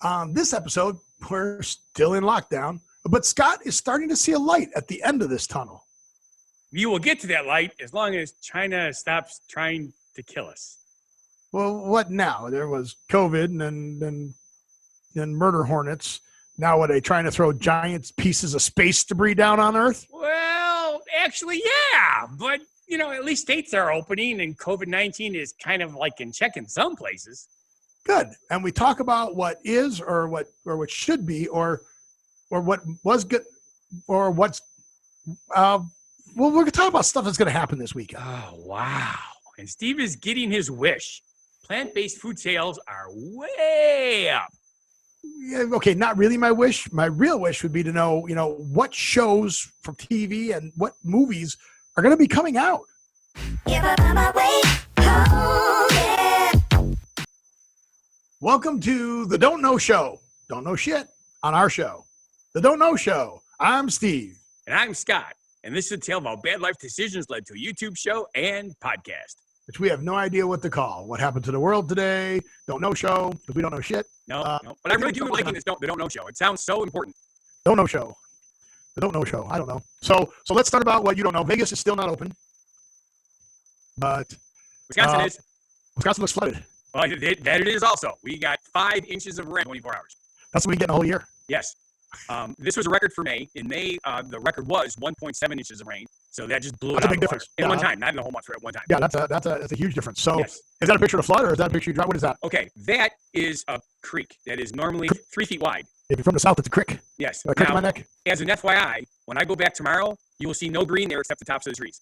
On this episode, we're still in lockdown, but Scott is starting to see a light at the end of this tunnel. We will get to that light as long as China stops trying to kill us. Well, what now? There was COVID and murder hornets. Now are they trying to throw giant pieces of space debris down on Earth? Well, actually, yeah. But, at least states are opening and COVID-19 is kind of like in check in some places. Good. And we talk about what is or what should be or what was good or what's well, we're going to talk about stuff that's going to happen this weekend. Oh, wow. And Steve is getting his wish. Plant-based food sales are way up. Yeah, okay, not really my wish. My real wish would be to know, what shows from TV and what movies are going to be coming out. Welcome to the Don't Know Show. Don't know shit on our show. The Don't Know Show. I'm Steve. And I'm Scott. And this is a tale of how bad life decisions led to a YouTube show and podcast. Which we have no idea what to call. What happened to the world today? Don't know show, because we don't know shit. No. But I really do like this the Don't Know Show. It sounds so important. Don't Know Show. The Don't Know Show. I don't know. So let's start about what you don't know. Vegas is still not open. But Wisconsin is. Wisconsin looks flooded. Well, that it is also. We got 5 inches of rain in 24 hours. That's what we get in a whole year. Yes. This was a record for May. In May, the record was 1.7 inches of rain. So that just blew it out. That's a big difference. In one time, not in a whole month, at one time. Yeah, that's a huge difference. So yes. Is that a picture of a flood or is that a picture of dry? What is that? Okay, that is a creek that is normally 3 feet wide. If you're from the south, it's a creek. Yes. A creek in my neck. As an FYI, when I go back tomorrow, you will see no green there except the tops of the trees.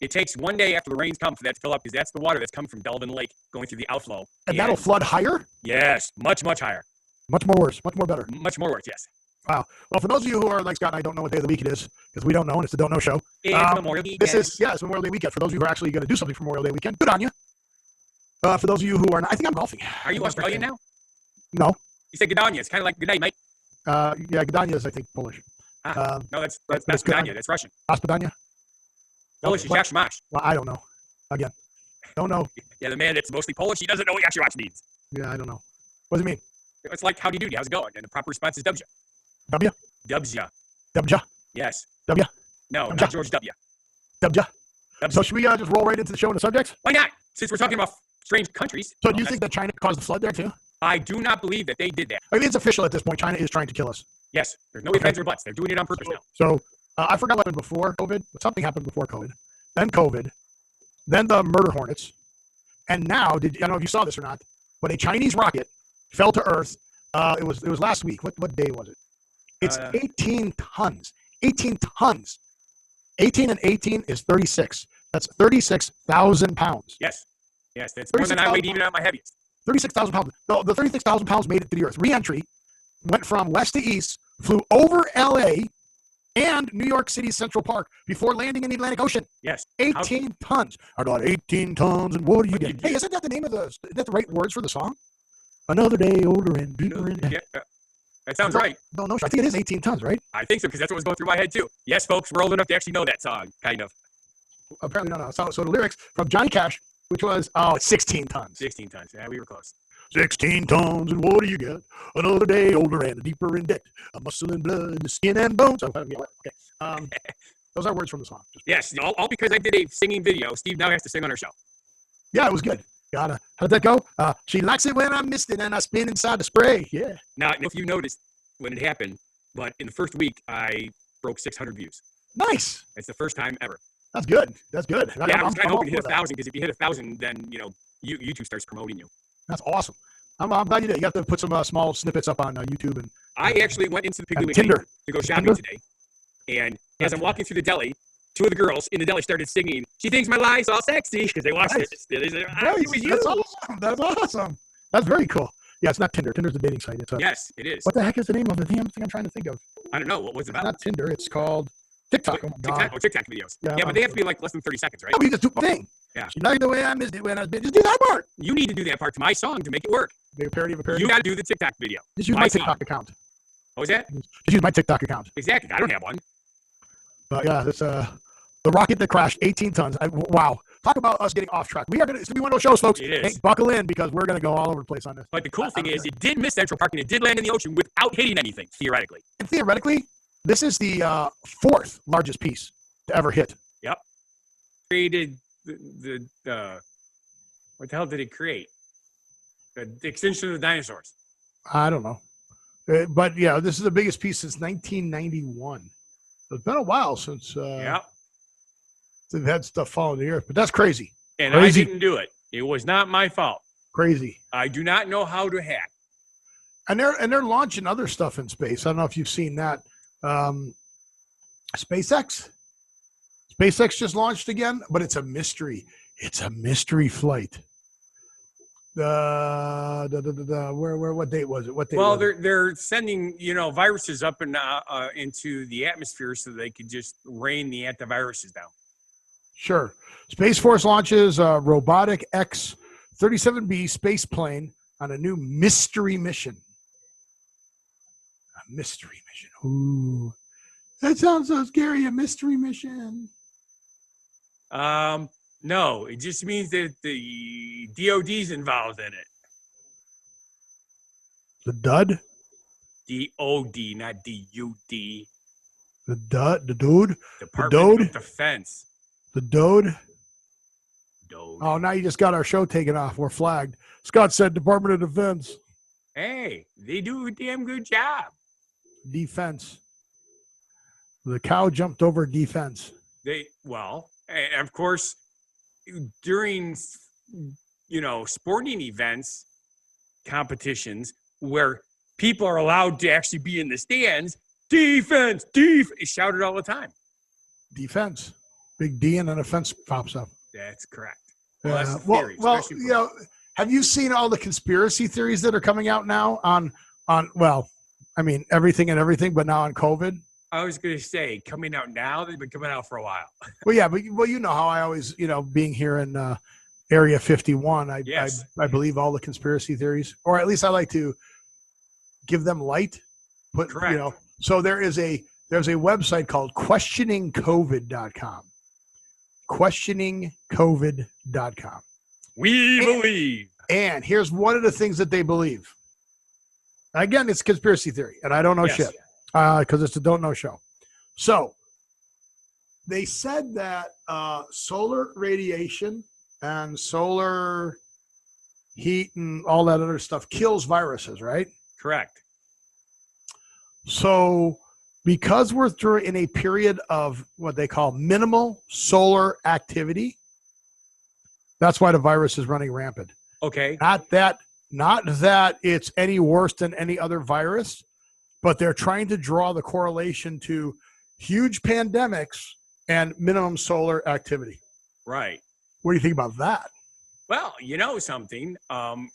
It takes one day after the rains come for that to fill up because that's the water that's coming from Delvin Lake going through the outflow. And that'll flood higher? Yes, much, much higher. Much more worse, much more better. Much more worse, yes. Wow. Well, for those of you who are like Scott and I don't know what day of the week it is, because we don't know and it's the Don't Know Show. It's Memorial Day weekend. It's Memorial Day weekend. For those of you who are actually going to do something for Memorial Day weekend, good on you. For those of you who are not, I think I'm golfing. Are you Australian now? No. You said Gdania. It's kind of like good night, mate. Yeah, Gdania is, I think, Polish. No, that's Gdania. That's Russian. Gospodania? Polish is Yashmash. Well, I don't know. Again, don't know. Yeah, the man that's mostly Polish, he doesn't know what Yashmash means. Yeah, I don't know. What does it mean? It's like, howdy doody, how's it going? And the proper response is Dubja. W? Dubja. Dubja? Yes. W? No, Dubja. not George W. Dubja. Dubja. So should we just roll right into the show and the subjects? Why not? Since we're talking about strange countries. So do you think that China caused the flood there too? I do not believe that they did that. I mean, it's official at this point. China is trying to kill us. Yes. There's no ifs, ands, or buts. They're doing it on purpose now. So I forgot what happened before COVID, but something happened before COVID. Then COVID. Then the murder hornets. And now, I don't know if you saw this or not, but a Chinese rocket fell to Earth. It was last week. What day was it? It's 18 tons. 18 tons. 18 and 18 is 36. That's 36,000 pounds. Yes. Yes, that's more than I weighed even on my heaviest. 36,000 pounds. The 36,000 pounds made it to the Earth. Re-entry went from west to east, flew over L.A. and New York City's Central Park before landing in the Atlantic Ocean. Yes. 18 tons. I got 18 tons, and what do you get? Hey, isn't that the name of isn't that the right words for the song? Another day older and deeper in debt. Yeah, that sounds right. No, I think it is 18 tons, right? I think so, because that's what was going through my head, too. Yes, folks, we're old enough to actually know that song, kind of. Apparently not. So the lyrics from Johnny Cash, which was, 16 tons. 16 tons. Yeah, we were close. 16 tons, and what do you get? Another day older and deeper in debt. A muscle and blood, the skin and bones. Okay. Those are words from the song. Yes, all because I did a singing video. Steve now has to sing on our show. Yeah, it was good. How did that go? She likes it when I missed it and I spin inside the spray. Yeah. Now, if you noticed when it happened, but in the first week, I broke 600 views. Nice. It's the first time ever. That's good. Yeah, I'm hoping to hit 1,000 because if you hit 1,000, then, YouTube starts promoting you. That's awesome. I'm glad you did. You have to put some small snippets up on YouTube. And I actually went into the Piggly Tinder to go shopping today. And as I'm walking through the deli, 2 of the girls in the deli started singing, "She thinks my life's all sexy," because they watched it. They said, it was you. That's awesome. That's very cool. Yeah, it's not Tinder. Tinder's a dating site. Yes, it is. What the heck is the name of the damn thing I'm trying to think of? I don't know. What was it about? It's not Tinder. It's called TikTok. TikTok videos. Yeah, but they have to be like less than 30 seconds, right? No, you just do the thing. Yeah. She liked the way I missed it when I was just do that part. You need to do that part to my song to make it work. Maybe a parody of a parody. You got to do the TikTok video. Just use my TikTok account. What was that? Just use my TikTok account. Exactly. I don't have one. But yeah, this the rocket that crashed 18 tons. Wow. talk about us getting off track. It's going to be one of those shows, folks. It is. Hey, buckle in because we're going to go all over the place on this. But the cool thing is, it did miss Central Park and it did land in the ocean without hitting anything, theoretically. And theoretically, this is the fourth largest piece to ever hit. Yep. Created the what the hell did it create? The extinction of the dinosaurs. I don't know. But yeah, this is the biggest piece since 1991. So it's been a while since they've had stuff fall in the earth, but that's crazy. And crazy. I didn't do it. It was not my fault. Crazy. I do not know how to hack. And they're launching other stuff in space. I don't know if you've seen that. SpaceX just launched again, but it's a mystery. It's a mystery flight. What date was it? Well, they're sending viruses up and into the atmosphere so they could just rain the antiviruses down. Sure. Space Force launches a robotic X-37B space plane on a new mystery mission. A mystery mission. Ooh, that sounds so scary. A mystery mission. No, it just means that the DOD's involved in it. The DUD? DOD, not DUD. The dude? Department of Defense. The Dode? Dode. Oh, now you just got our show taken off. We're flagged. Scott said Department of Defense. Hey, they do a damn good job. Defense. The cow jumped over defense. And of course, during sporting events, competitions where people are allowed to actually be in the stands, defense, it's shouted all the time. Defense. Big D and then a fence pops up. That's correct. Well, that's the theory. Have you seen all the conspiracy theories that are coming out now on everything and everything, but now on COVID? I was going to say, coming out now, they've been coming out for a while. Well, yeah, but you know how I always, being here in Area 51, I believe all the conspiracy theories, or at least I like to give them light. Correct. So there's a website called questioningcovid.com. Questioningcovid.com. We believe. And here's one of the things that they believe. Again, it's conspiracy theory, and I don't know shit because it's a don't know show. So they said that solar radiation and solar heat and all that other stuff kills viruses, right? Correct. So because we're in a period of what they call minimal solar activity, that's why the virus is running rampant. Okay. Not that it's any worse than any other virus, but they're trying to draw the correlation to huge pandemics and minimum solar activity. Right. What do you think about that? Well, you know something,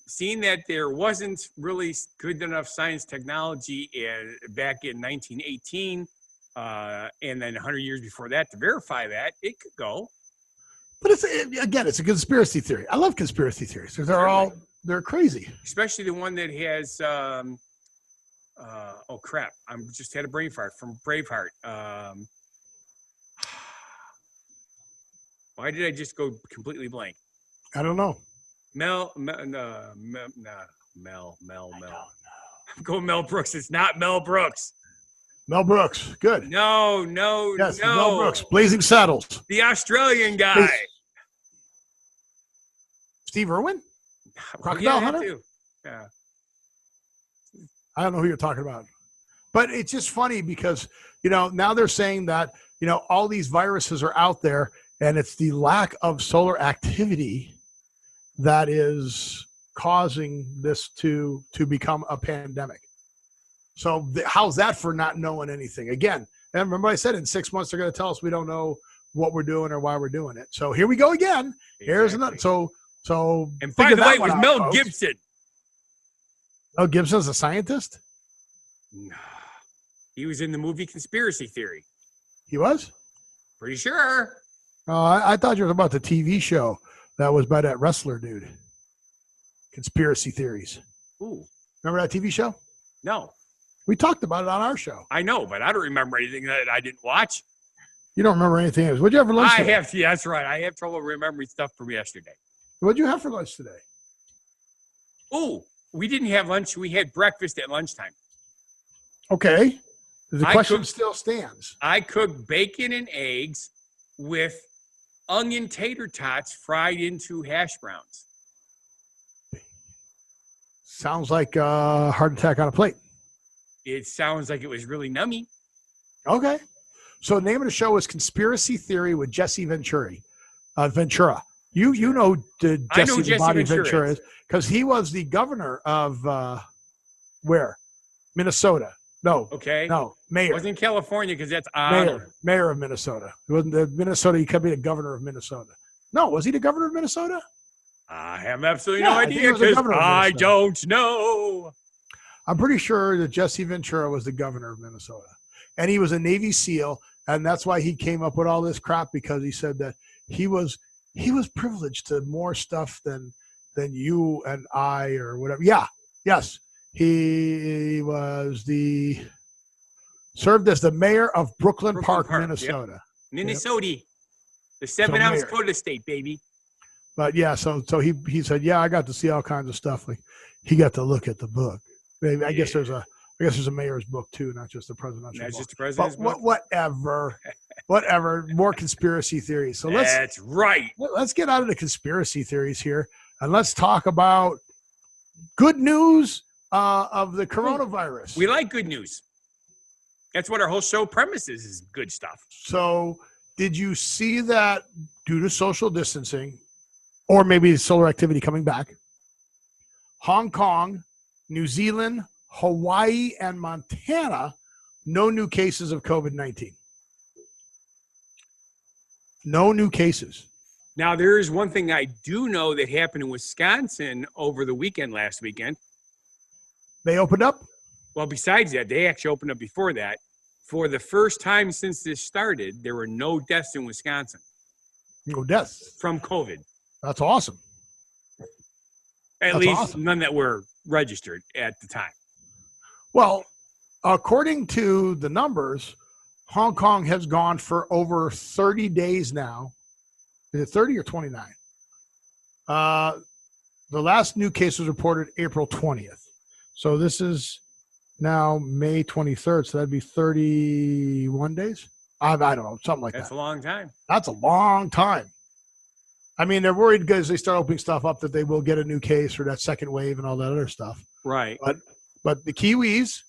seeing that there wasn't really good enough science technology back in 1918 and then 100 years before that to verify that, it could go. But it's a conspiracy theory. I love conspiracy theories because they're crazy. Especially the one that has, oh crap, I just had a brain fart from Braveheart. Why did I just go completely blank? I don't know. Mel. I'm going Mel Brooks. It's not Mel Brooks. Mel Brooks. Good. No. Yes, Mel Brooks. Blazing Saddles. The Australian guy. Steve Irwin? Crocodile Hunter? Yeah. I don't know who you're talking about. But it's just funny because, now they're saying that, all these viruses are out there and it's the lack of solar activity that is causing this to become a pandemic. So how's that for not knowing anything? Again, and remember I said in 6 months they're going to tell us we don't know what we're doing or why we're doing it. So here we go again. Exactly. Here's another. So and by the way, it was Mel Gibson. Mel Gibson's a scientist? He was in the movie Conspiracy Theory. He was? Pretty sure. I thought you were about the TV show that was by that wrestler dude. Conspiracy Theories. Ooh. Remember that TV show? No. We talked about it on our show. I know, but I don't remember anything that I didn't watch. You don't remember anything else. What'd you have for lunch I today? have. Yeah, that's right. I have trouble remembering stuff from yesterday. What'd you have for lunch today? Oh, we didn't have lunch. We had breakfast at lunchtime. Okay. The I question cooked- still stands. I cooked bacon and eggs with onion tater tots fried into hash browns. Sounds like a heart attack on a plate. It sounds like it was really nummy. Okay. So the name of the show is Conspiracy Theory with Jesse Ventura. You know the I know Jesse the Jesse Body Ventura Ventura is. is because he was the governor of where? Minnesota. No. Okay. No. Mayor. Wasn't in California because that's honor. Mayor of Minnesota. It wasn't the Minnesota. He could be the governor of Minnesota. No, was he the governor of Minnesota? I have absolutely Yeah, no I think he idea was the because governor of I Minnesota. don't know. I'm pretty sure that Jesse Ventura was the governor of Minnesota, and he was a Navy SEAL, and that's why he came up with all this crap because he said that he was privileged to more stuff than you and I or whatever. Yeah, yes, he served as the mayor of Brooklyn Park, Park, Minnesota. Minnesota. The 7-ounce mayor. quota state, baby. But yeah, so he said, yeah, I got to see all kinds of stuff. Like he got to look at the book. Maybe I guess there's a mayor's book too, not just the presidential. That's book. just the president's book. Whatever. More conspiracy theories. So That's right. let's get out of the conspiracy theories here and let's talk about good news of the coronavirus. We like good news. That's what our whole show premise is good stuff. So did you see that due to social distancing or maybe solar activity coming back, Hong Kong, New Zealand, Hawaii, and Montana, no new cases of COVID-19. No new cases. Now, there is one thing I do know that happened in Wisconsin over the last weekend. They opened up? Well, besides that, they actually opened up before that. For the first time since this started, there were no deaths in Wisconsin. No deaths. From COVID. That's awesome. At least none that were registered at the time. Well, according to the numbers, Hong Kong has gone for over 30 days now. Is it 30 or 29? The last new case was reported April 20th. So this is now May 23rd. So that'd be 31 days. I don't know, something like that. That's a long time. That's a long time. I mean, they're worried because they start opening stuff up that they will get a new case or that second wave and all that other stuff. Right. But the Kiwis,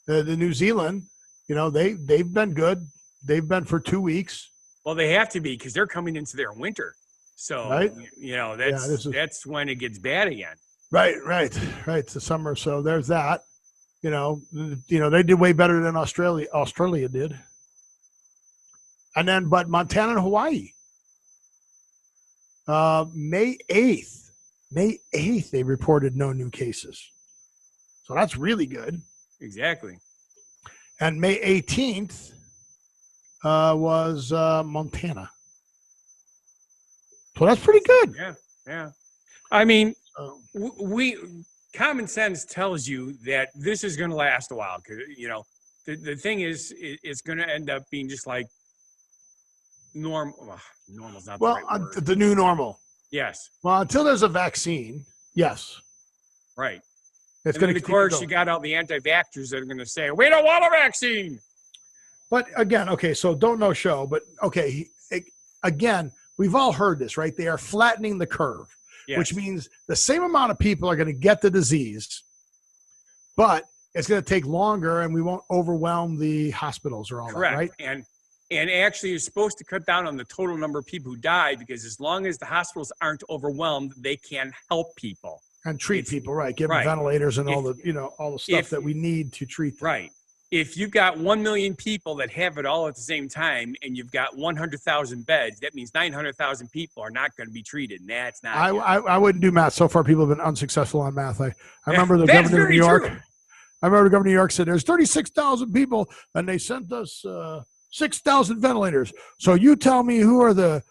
the New Zealand, they've been good. They've been for 2 weeks. Well, they have to be because they're coming into their winter. So, right? That's when it gets bad again. Right. It's the summer. So there's that. They did way better than Australia did. And then, but Montana and Hawaii, May 8th, they reported no new cases. So that's really good. Exactly. And May 18th was Montana. So that's pretty good. Yeah. I mean, common sense tells you that this is going to last a while. Because, the thing is, it's going to end up being just like normal. Normal's not the right word. The new normal. Yes. Well, until there's a vaccine, yes. Right. It's going to. Of course, you got all the anti-vaxxers that are going to say, "We don't want a vaccine." But again, okay, so don't know show, but okay, again, we've all heard this, right? They are flattening the curve, yes. Which means the same amount of people are going to get the disease, but it's going to take longer, and we won't overwhelm the hospitals or all Correct. That, right? And actually, you're supposed to cut down on the total number of people who die because as long as the hospitals aren't overwhelmed, they can help people. And treat people, right? Give them ventilators and all the stuff that we need to treat them. Right. If you've got 1 million people that have it all at the same time and you've got 100,000 beds, that means 900,000 people are not going to be treated. And that's not I wouldn't do math. So far, people have been unsuccessful on math. I remember the governor of New York. True. I remember the governor of New York said there's 36,000 people and they sent us 6,000 ventilators. So you tell me who are the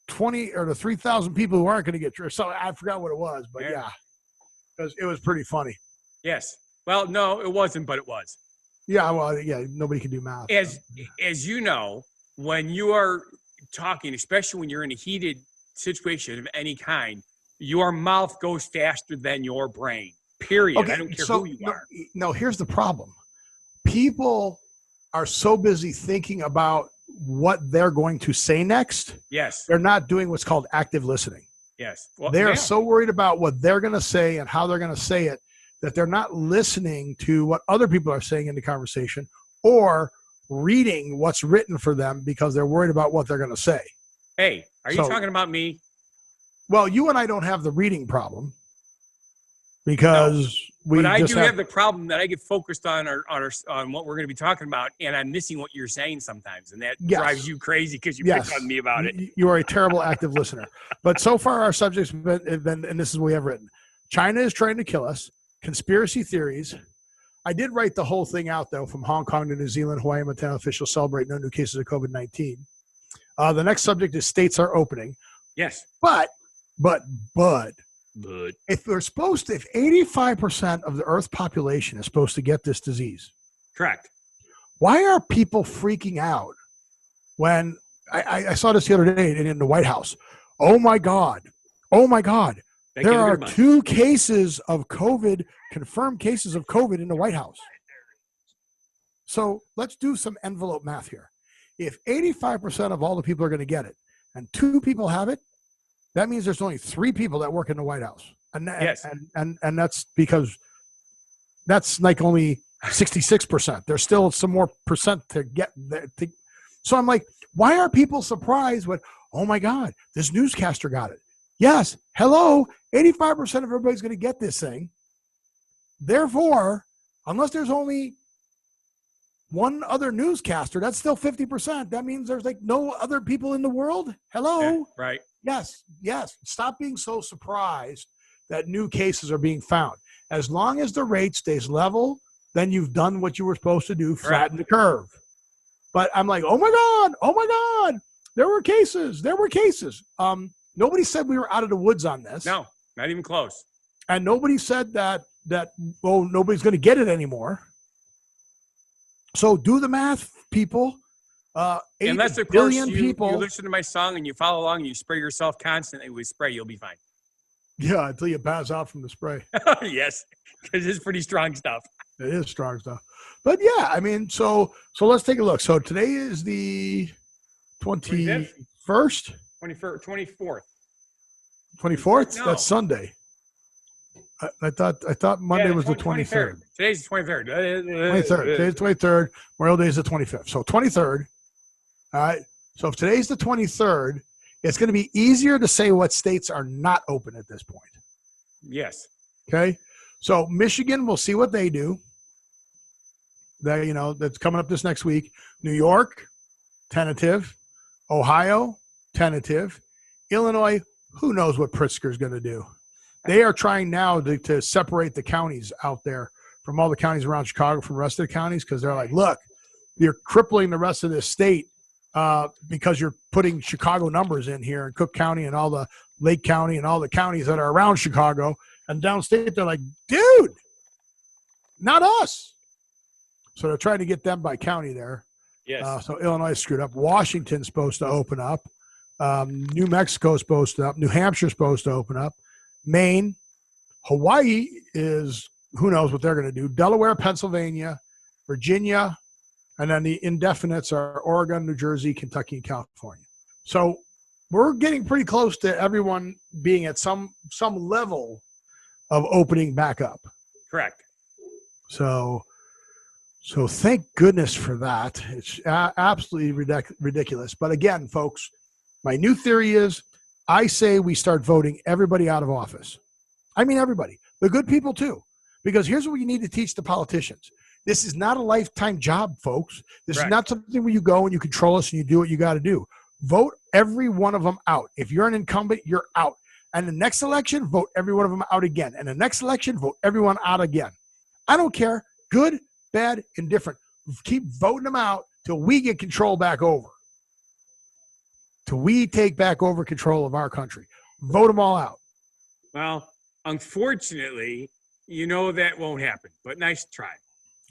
20 or the 3,000 people who aren't going to get treated. So I forgot what it was, but yeah, because it was pretty funny. Yes. Well, no, it wasn't, but it was. Yeah, well, yeah, nobody can do math. As you know, when you are talking, especially when you're in a heated situation of any kind, your mouth goes faster than your brain. Period. Okay, I don't care so who you are. no, here's the problem. People are so busy thinking about what they're going to say next. Yes. They're not doing what's called active listening. Yes. Well, They are yeah. so worried about what they're going to say and how they're going to say it that they're not listening to what other people are saying in the conversation or reading what's written for them because they're worried about what they're going to say. Hey, are you talking about me? Well, you and I don't have the reading problem because but I do have the problem that I get focused on what we're going to be talking about, and I'm missing what you're saying sometimes, and that drives you crazy because you pick on me about it. You are a terrible active listener. But so far, our subjects have been, and this is what we have written: China is trying to kill us. Conspiracy theories. I did write the whole thing out though, from Hong Kong to New Zealand. Hawaii and Montana officials celebrate no new cases of COVID-19. The next subject is states are opening. Yes, but. If 85% of the Earth's population is supposed to get this disease, correct. Why are people freaking out when I saw this the other day in the White House? Oh my God. There are 2 cases of COVID, confirmed cases of COVID in the White House. So let's do some envelope math here. If 85% of all the people are going to get it and 2 people have it, that means there's only 3 people that work in the White House. And that's because that's like only 66%. There's still some more percent to get there. So I'm like, why are people surprised when, oh my God, this newscaster got it? Yes, hello, 85% of everybody's going to get this thing. Therefore, unless there's only one other newscaster, that's still 50%. That means there's like no other people in the world. Hello? Yeah, right. Yes. Stop being so surprised that new cases are being found. As long as the rate stays level, then you've done what you were supposed to do, flatten the curve. But I'm like, oh my God, there were cases. Nobody said we were out of the woods on this. No, not even close. And nobody said that nobody's going to get it anymore. So do the math, people. Unless, of course, you listen to my song and you follow along and you spray yourself constantly with spray, you'll be fine. Yeah, until you pass out from the spray. Yes, because it's pretty strong stuff. It is strong stuff. But yeah, I mean, so let's take a look. So today is the 21st? 24th. 24th? No. That's Sunday. I thought Monday was the 23rd. Today's the 23rd. 23rd. Today's the 23rd. Memorial Day is the 25th. So 23rd. All right. So if today's the 23rd, it's going to be easier to say what states are not open at this point. Yes. Okay. So Michigan, we'll see what they do. That's coming up this next week. New York, tentative. Ohio, tentative. Illinois, who knows what Pritzker's going to do. They are trying now to separate the counties out there from all the counties around Chicago from the rest of the counties because they're like, look, you're crippling the rest of this state because you're putting Chicago numbers in here and Cook County and all the Lake County and all the counties that are around Chicago. And downstate, they're like, dude, not us. So they're trying to get them by county there. Yes. So Illinois is screwed up. Washington's supposed to open up. New Mexico's supposed to open up. New Hampshire's supposed to open up. Maine, Hawaii is, who knows what they're going to do. Delaware, Pennsylvania, Virginia, and then the indefinites are Oregon, New Jersey, Kentucky, and California. So we're getting pretty close to everyone being at some level of opening back up. Correct. So thank goodness for that. It's absolutely ridiculous. But again, folks, my new theory is I say we start voting everybody out of office. I mean, everybody, the good people too, because here's what you need to teach the politicians. This is not a lifetime job, folks. This is not something where you go and you control us and you do what you got to do. Vote every one of them out. If you're an incumbent, you're out. And the next election, vote every one of them out again. And the next election, vote everyone out again. I don't care. Good, bad, indifferent. Keep voting them out till we get control back over. Till we take back over control of our country. Vote them all out. Well, unfortunately, that won't happen, but nice try.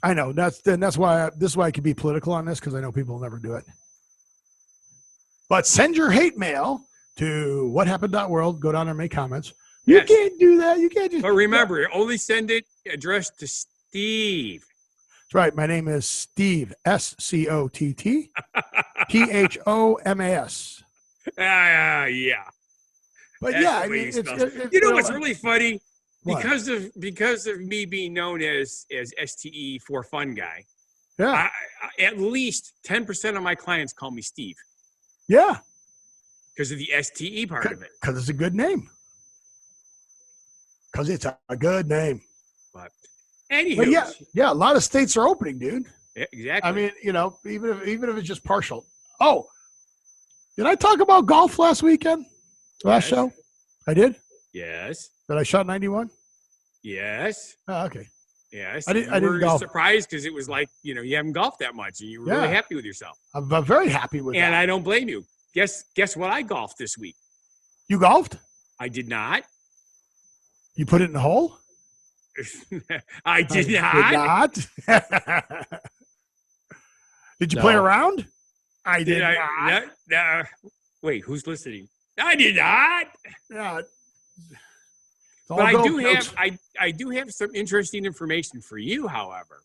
I know that's why I can be political on this, because I know people will never do it. But send your hate mail to whathappened.world. Go down there and make comments. You can't do that. You can't just. But remember, only send it addressed to Steve. That's right. My name is Steve, SCOTT, PHOMAS. Yeah. But That's yeah, I the way mean, he it's spells it. You know what's really funny? Because of me being known as STE for fun guy. Yeah. At least 10% of my clients call me Steve. Yeah. Because of the STE part of it. Because it's a good name. Because it's a good name. But anywho. But yeah, a lot of states are opening, dude. Yeah, exactly. I mean, even if it's just partial. Oh, did I talk about golf last weekend? Last show? I did? Yes. Did I shot 91? Yes. Oh, okay. Yes. I didn't golf. Surprised because it was like, you haven't golfed that much and you were really happy with yourself. I'm very happy with that. And I don't blame you. Guess what I golfed this week? You golfed? I did not. You put it in the hole? I did not. Did you play around? I did not. Wait, who's listening? I did not. Yeah. But I do have some interesting information for you, however.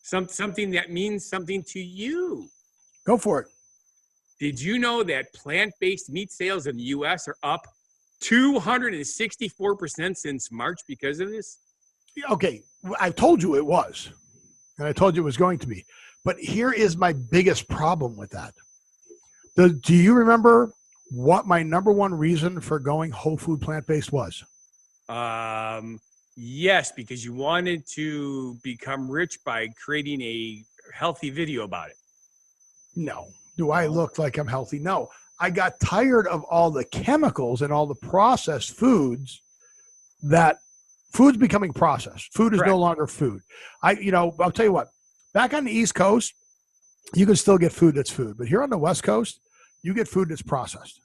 Something that means something to you. Go for it. Did you know that plant-based meat sales in the U.S. are up 264% since March because of this? Okay, I told you it was, and I told you it was going to be. But here is my biggest problem with that. Do you remember what my number one reason for going whole food plant-based was? Yes, because you wanted to become rich by creating a healthy video about it. No. Do I look like I'm healthy? No. I got tired of all the chemicals and all the processed foods food's becoming processed. Food is no longer food. I'll tell you what, back on the East Coast, you can still get food that's food. But here on the West Coast, you get food that's processed.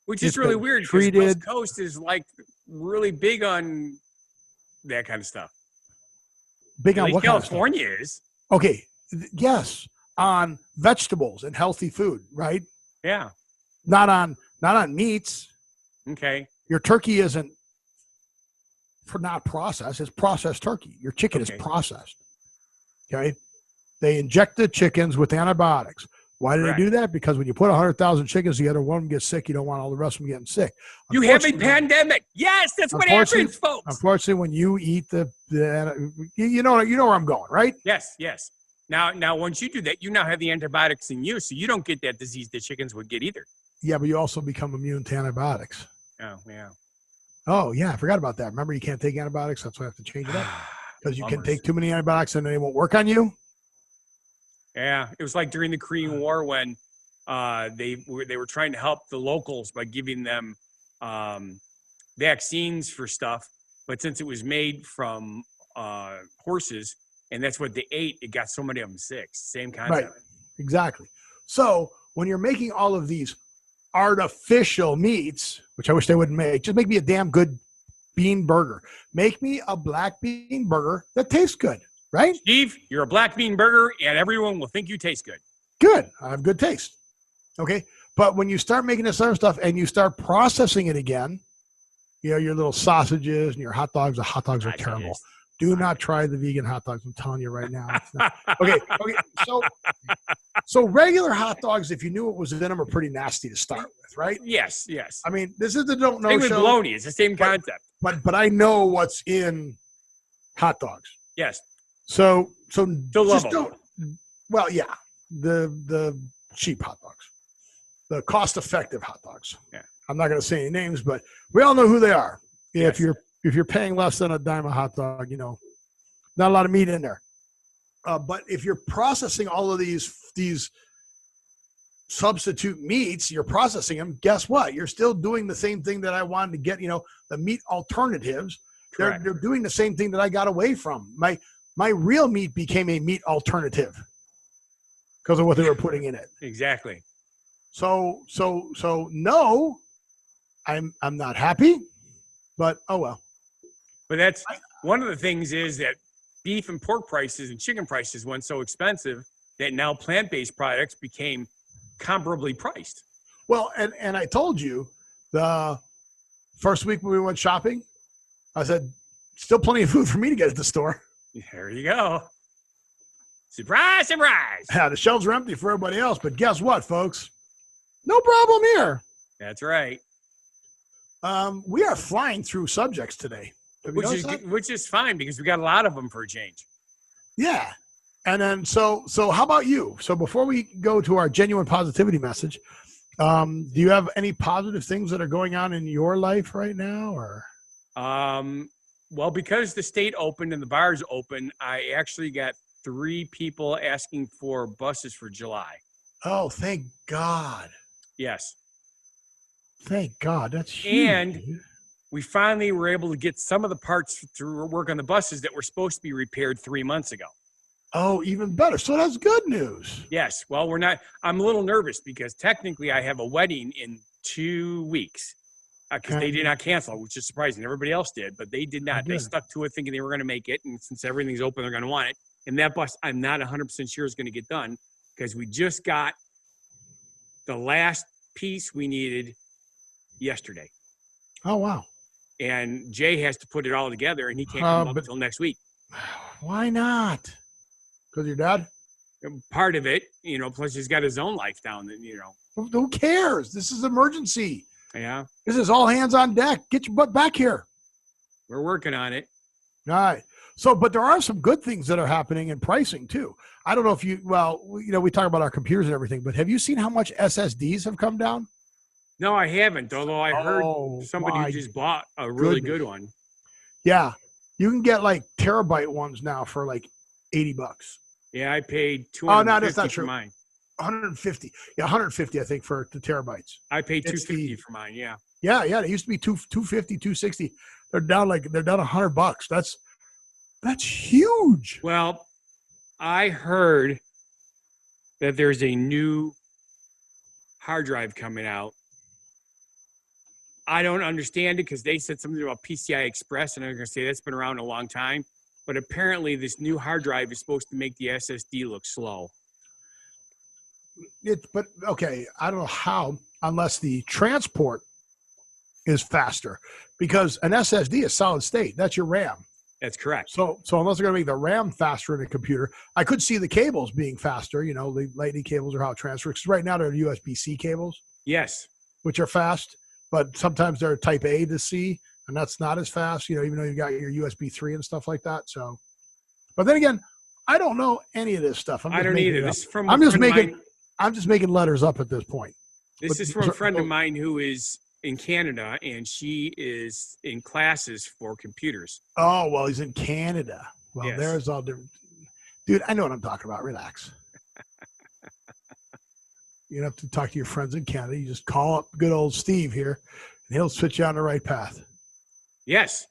Which is really weird because West Coast is like really big on that kind of stuff. Big on what kind of stuff? California is. Okay. Yes. On vegetables and healthy food, right? Yeah. Not on meats. Okay. Your turkey isn't not processed. It's processed turkey. Your chicken is processed. Okay. They inject the chickens with antibiotics. Why do they do that? Because when you put 100,000 chickens together, one of them gets sick. You don't want all the rest of them getting sick. You have a pandemic. Yes, that's what happens, folks. Unfortunately, when you eat you know where I'm going, right? Yes. Now, once you do that, you now have the antibiotics in you, so you don't get that disease the chickens would get either. Yeah, but you also become immune to antibiotics. Oh, yeah. Oh, yeah, I forgot about that. Remember, you can't take antibiotics. That's why I have to change it up. Because you can take too many antibiotics and they won't work on you. Yeah, it was like during the Korean War when they were trying to help the locals by giving them vaccines for stuff. But since it was made from horses, and that's what they ate, it got so many of them sick. Same concept. Right, exactly. So when you're making all of these artificial meats, which I wish they wouldn't make, just make me a damn good bean burger. Make me a black bean burger that tastes good, right? Steve, you're a black bean burger, and everyone will think you taste good. Good. I have good taste. Okay. But when you start making this other stuff and you start processing it again, your little sausages and your hot dogs, the hot dogs are terrible. Do not try the vegan hot dogs. I'm telling you right now. It's not. Okay. So regular hot dogs, if you knew what was in them, are pretty nasty to start with, right? Yes. I mean, this is the don't know show. With bologna, it's the same concept. But I know what's in hot dogs. Yes. So just don't. Well, yeah, the cheap hot dogs, the cost-effective hot dogs. Yeah. I'm not going to say any names, but we all know who they are. Yes. If you're paying less than a dime a hot dog, not a lot of meat in there. But if you're processing all of these substitute meats, you're processing them. Guess what? You're still doing the same thing that I wanted to get. The meat alternatives. They're doing the same thing that I got away from. My real meat became a meat alternative because of what they were putting in it. Exactly. So no, I'm not happy, but oh well. But that's one of the things is that beef and pork prices and chicken prices went so expensive that now plant-based products became comparably priced. Well, and I told you the first week when we went shopping, I said, still plenty of food for me to get at the store. There you go. Surprise, surprise. Yeah, the shelves are empty for everybody else, but guess what, folks? No problem here. That's right. We are flying through subjects today. Which is fine because we got a lot of them for a change. Yeah. And then so how about you? So before we go to our genuine positivity message, do you have any positive things that are going on in your life right now, or? Well, because the state opened and the bars open, I actually got 3 people asking for buses for July. Oh, thank God. Yes. Thank God. That's huge. And we finally were able to get some of the parts to work on the buses that were supposed to be repaired 3 months ago. Oh, even better. So that's good news. Yes. Well, I'm a little nervous because technically I have a wedding in 2 weeks because they did not cancel, which is surprising. Everybody else did, but they did not. They stuck to it thinking they were going to make it. And since everything's open, they're going to want it. And that bus, I'm not 100% sure is going to get done because we just got the last piece we needed yesterday. Oh, wow. And Jay has to put it all together, and he can't come up until next week. Why not? Because your dad? Part of it, plus he's got his own life down there, Who cares? This is emergency. Yeah. This is all hands on deck. Get your butt back here. We're working on it. All right. So, but there are some good things that are happening in pricing too. I don't know if we talk about our computers and everything, but have you seen how much SSDs have come down? No, I haven't. Although I heard somebody who just bought a really good one. Yeah. You can get like terabyte ones now for like $80. Yeah, I paid $250 for mine. 150. Yeah, 150, I think, for the terabytes. I paid $250 for mine. Yeah. Yeah. They used to be 250, 260. They're down $100. That's huge. Well, I heard that there's a new hard drive coming out. I don't understand it because they said something about PCI Express, and I'm going to say that's been around a long time. But apparently this new hard drive is supposed to make the SSD look slow. But okay, I don't know how, unless the transport is faster, because an SSD is solid state. That's your RAM. That's correct. So unless they're going to make the RAM faster in a computer, I could see the cables being faster. The Lightning cables are how it transfers. Because right now they're USB-C cables. Yes. Which are fast, but sometimes they're Type A to C, and that's not as fast. Even though you got your USB 3 and stuff like that. So, but then again, I don't know any of this stuff. I don't either. This is from I'm just making letters up at this point. This is from a friend of mine who is in Canada, and she is in classes for computers. Oh, well, he's in Canada. Well, yes. There's all different. Dude, I know what I'm talking about. Relax. You don't have to talk to your friends in Canada. You just call up good old Steve here, and he'll switch you on the right path. Yes.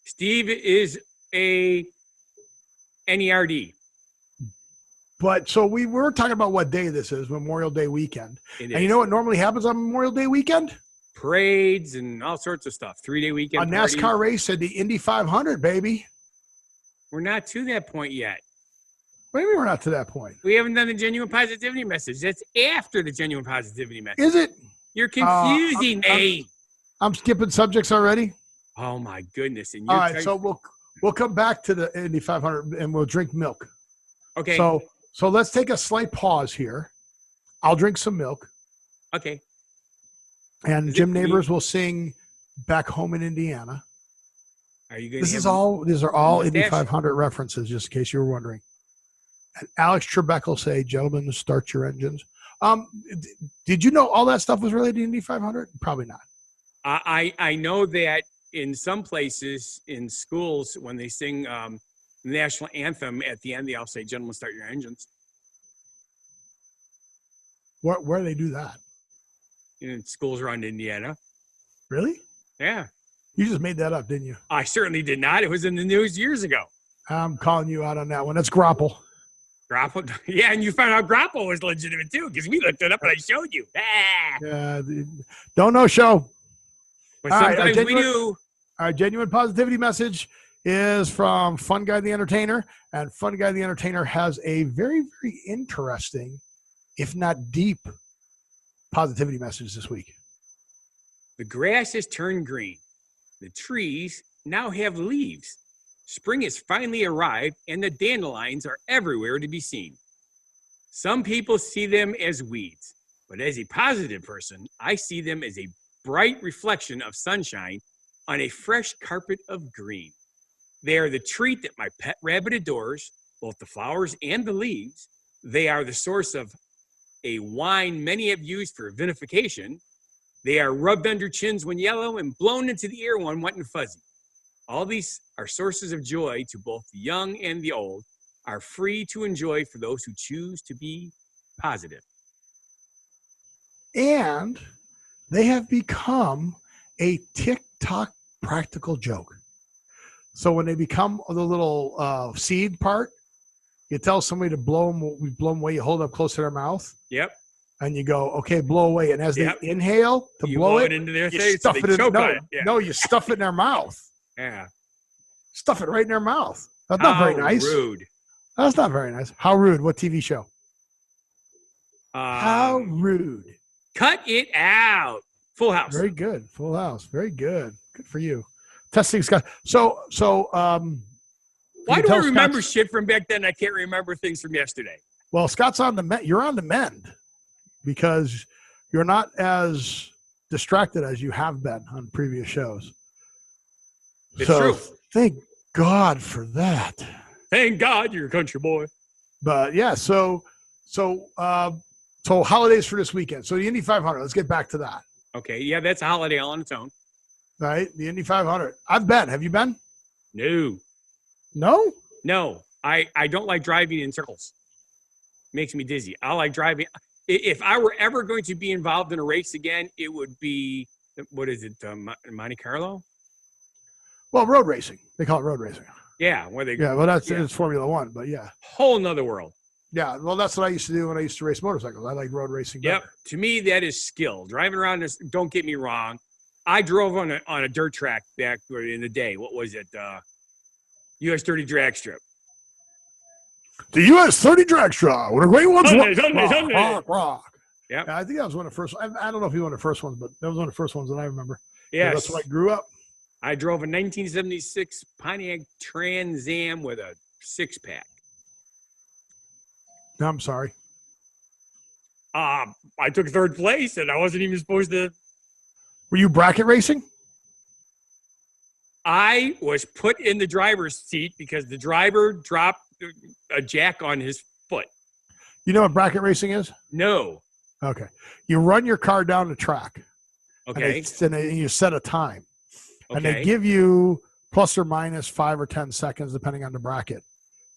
Steve is a NERD. But so we were talking about what day this is, Memorial Day weekend. And you know what normally happens on Memorial Day weekend? Parades and all sorts of stuff. 3-day weekend. A NASCAR race at the Indy 500, baby. We're not to that point yet. What do you mean we're not to that point? We haven't done the genuine positivity message. That's after the genuine positivity message. Is it? You're confusing me. I'm skipping subjects already. Oh my goodness! And all right, so we'll come back to the Indy 500 and we'll drink milk. Okay. So let's take a slight pause here. I'll drink some milk. Okay. And Jim Neighbors will sing "Back Home in Indiana." Are you going? These are all Indy 500 references, just in case you were wondering. And Alex Trebek will say, "Gentlemen, start your engines." Did you know all that stuff was related to Indy 500? Probably not. I know that in some places in schools when they sing the national anthem at the end, they all say, "Gentlemen, start your engines." Where do they do that? In schools around Indiana. Really? Yeah. You just made that up, didn't you? I certainly did not. It was in the news years ago. I'm calling you out on that one. That's Grapple. Grapple? Yeah, and you found out Grapple was legitimate too because we looked it up and I showed you. Don't know show. But sometimes we do. Our genuine positivity message is from Funguy The Entertainer. And Funguy The Entertainer has a very, very interesting, if not deep, positivity message this week. The grass has turned green. The trees now have leaves. Spring has finally arrived, and the dandelions are everywhere to be seen. Some people see them as weeds, but as a positive person, I see them as a bright reflection of sunshine on a fresh carpet of green. They are the treat that my pet rabbit adores, both the flowers and the leaves. They are the source of a wine many have used for vinification. They are rubbed under chins when yellow and blown into the air when wet and fuzzy. All these are sources of joy to both the young and the old, are free to enjoy for those who choose to be positive. And they have become a TikTok practical joke. So when they become the little seed part, you tell somebody to blow them away. You hold it up close to their mouth. Yep. And you go, okay, blow away. And as they inhale to you blow it into their you face, stuff so it in. choke No, on it. Yeah. no, you stuff it in their mouth. Yeah. Stuff it right in their mouth. That's not very nice. Rude. That's not very nice. How rude. What TV show? How rude. Cut it out. Full House. Very good. Full House. Very good. Good for you. Testing Scott. So why do I remember shit from back then? I can't remember things from yesterday. Well, Scott's on the mend. You're on the mend because you're not as distracted as you have been on previous shows. It's true. Thank God for that. Thank God you're a country boy. But yeah, so holidays for this weekend. So the Indy 500. Let's get back to that. Okay, yeah, that's a holiday all on its own. Right, the Indy 500. I've been. Have you been? No. No? No. I don't like driving in circles. Makes me dizzy. I like driving. If I were ever going to be involved in a race again, it would be, what is it, Monte Carlo? Well, road racing. They call it road racing. Yeah. Where they, well, it's Formula One, but yeah. Whole nother world. Yeah, well, that's what I used to do when I used to race motorcycles. I like road racing better. Yep. To me, that is skill. Driving around this, don't get me wrong. I drove on a dirt track back in the day. What was it? US 30 drag strip. The US 30 drag strip. What a great one. Rock. Yeah. I think that was one of the first. I don't know if he was one of the first ones, but that was one of the first ones that I remember. Yeah. That's when I grew up. I drove a 1976 Pontiac Trans Am with a 6-pack. No, I'm sorry. I took third place, and I wasn't even supposed to. Were you bracket racing? I was put in the driver's seat because the driver dropped a jack on his foot. You know what bracket racing is? No. Okay. You run your car down the track. Okay. And you set a time. Okay. And they give you plus or minus 5 or 10 seconds, depending on the bracket.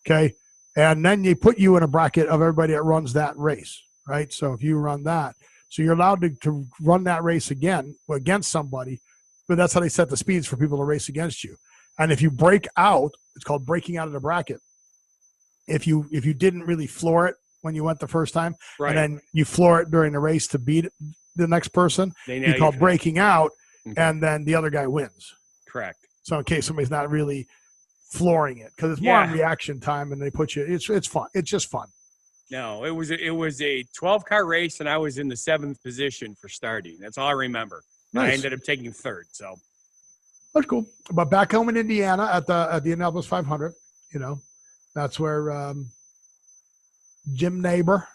Okay. And then they put you in a bracket of everybody that runs that race, right? So if you run that, so you're allowed to run that race again against somebody, but that's how they set the speeds for people to race against you. And if you break out, it's called breaking out of the bracket. If you didn't really floor it when you went the first time, right, and then you floor it during the race to beat the next person, you call breaking out, and then the other guy wins. Correct. So in case somebody's not really flooring it, because it's more on reaction time, and they put you. It's fun. It's just fun. No, it was a 12-car race, and I was in the 7th position for starting. That's all I remember. Nice. I ended up taking 3rd. So that's cool. But back home in Indiana at the Indianapolis 500, that's where Jim Neighbor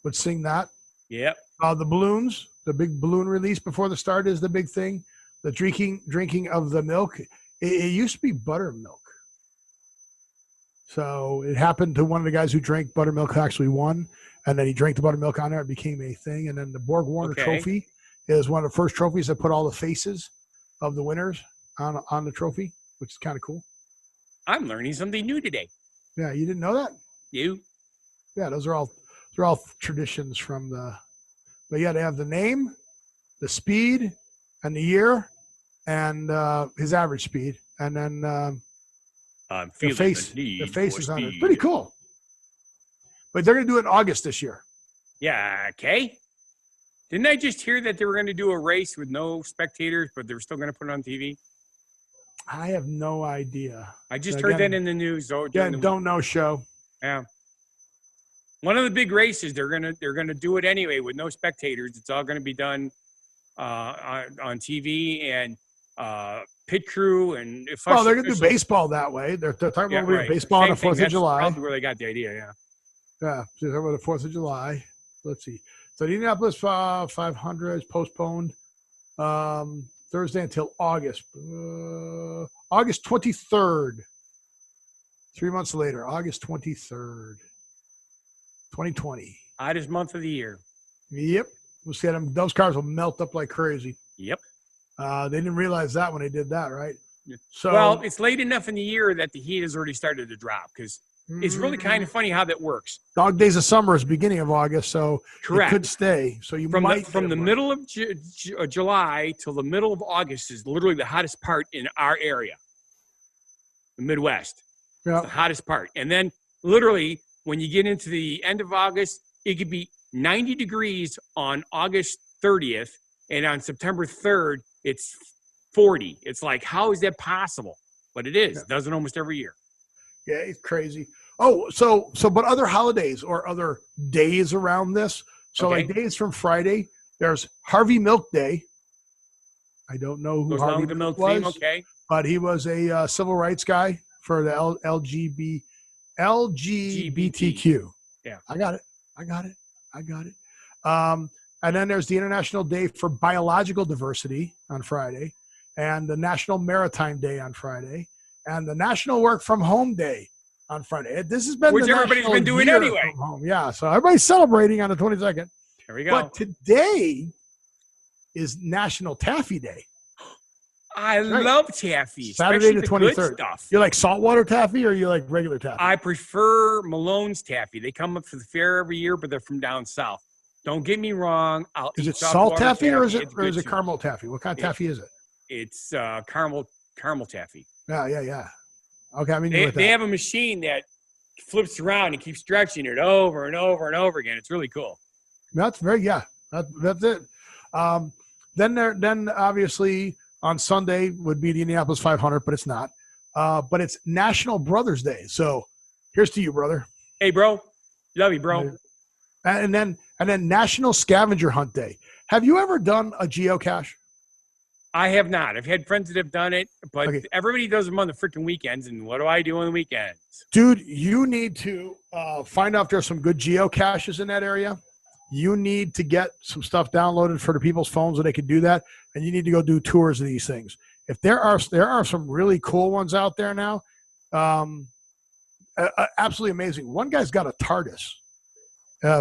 would sing that. Yep. The balloons, the big balloon release before the start is the big thing. The drinking of the milk. It used to be buttermilk. So it happened to one of the guys who drank buttermilk actually won, and then he drank the buttermilk on there. It became a thing. And then the Borg Warner Trophy is one of the first trophies that put all the faces of the winners on the trophy, which is kind of cool. I'm learning something new today. Yeah, you didn't know that? You? Yeah, those are all traditions from the. But yeah, they have the name, the speed, and the year, and his average speed, and then the face is on it. It's pretty cool. But they're going to do it in August this year. Yeah. Okay. Didn't I just hear that they were going to do a race with no spectators, but they were still going to put it on TV? I have no idea. I just Again, heard that in the news. Though, yeah, don't know show. Yeah. One of the big races, they're gonna do it anyway with no spectators. It's all gonna be done on TV and pit crew and. Well, they're gonna do baseball that way. They're talking about baseball on the 4th of July. Probably where they got the idea. Yeah. Yeah, so they're about the 4th of July. Let's see. So the Indianapolis 500 is postponed Thursday until August 23rd. 3 months later, August 23rd, 2020. Hottest month of the year. Yep. We'll see them. Those cars will melt up like crazy. Yep. They didn't realize that when they did that, right? Yeah. So, well, it's late enough in the year that the heat has already started to drop because it's really kind of funny how that works. Dog Days of Summer is beginning of August, so correct. It could stay. So you from might the middle of July till the middle of August is literally the hottest part in our area, the Midwest. Yeah. It's the hottest part, and then literally when you get into the end of August, it could be 90 degrees on August 30th, and on September 3rd, it's 40. It's like, how is that possible? But it is. Yeah. It does it almost every year. Yeah, it's crazy. Oh, so but other holidays or other days around this. So like days from Friday, there's Harvey Milk Day. I don't know who Harvey Milk was, but he was a civil rights guy for the LGBTQ. Yeah, I got it. And then there's the International Day for Biological Diversity on Friday, and the National Maritime Day on Friday, and the National Work from Home Day on Friday. This has been which everybody's been doing anyway. Yeah, so everybody's celebrating on the 22nd. There we go. But today is National Taffy Day. I love taffy. Saturday the 23rd. Stuff. You like saltwater taffy or you like regular taffy? I prefer Malone's taffy. They come up for the fair every year, but they're from down south. Don't get me wrong. Is it salt taffy or is it caramel taffy? What kind of taffy is it? It's caramel taffy. Yeah. Okay, I mean they have a machine that flips around and keeps stretching it over and over and over again. It's really cool. That's that's it. Then obviously on Sunday would be the Indianapolis 500, but it's not. But it's National Brothers Day. So here's to you, brother. Hey, bro. Love you, bro. And then National Scavenger Hunt Day. Have you ever done a geocache? I have not. I've had friends that have done it, but everybody does them on the freaking weekends. And what do I do on the weekends? Dude, you need to find out if there's some good geocaches in that area. You need to get some stuff downloaded for the people's phones so they can do that. And you need to go do tours of these things. If there are some really cool ones out there now, absolutely amazing. One guy's got a TARDIS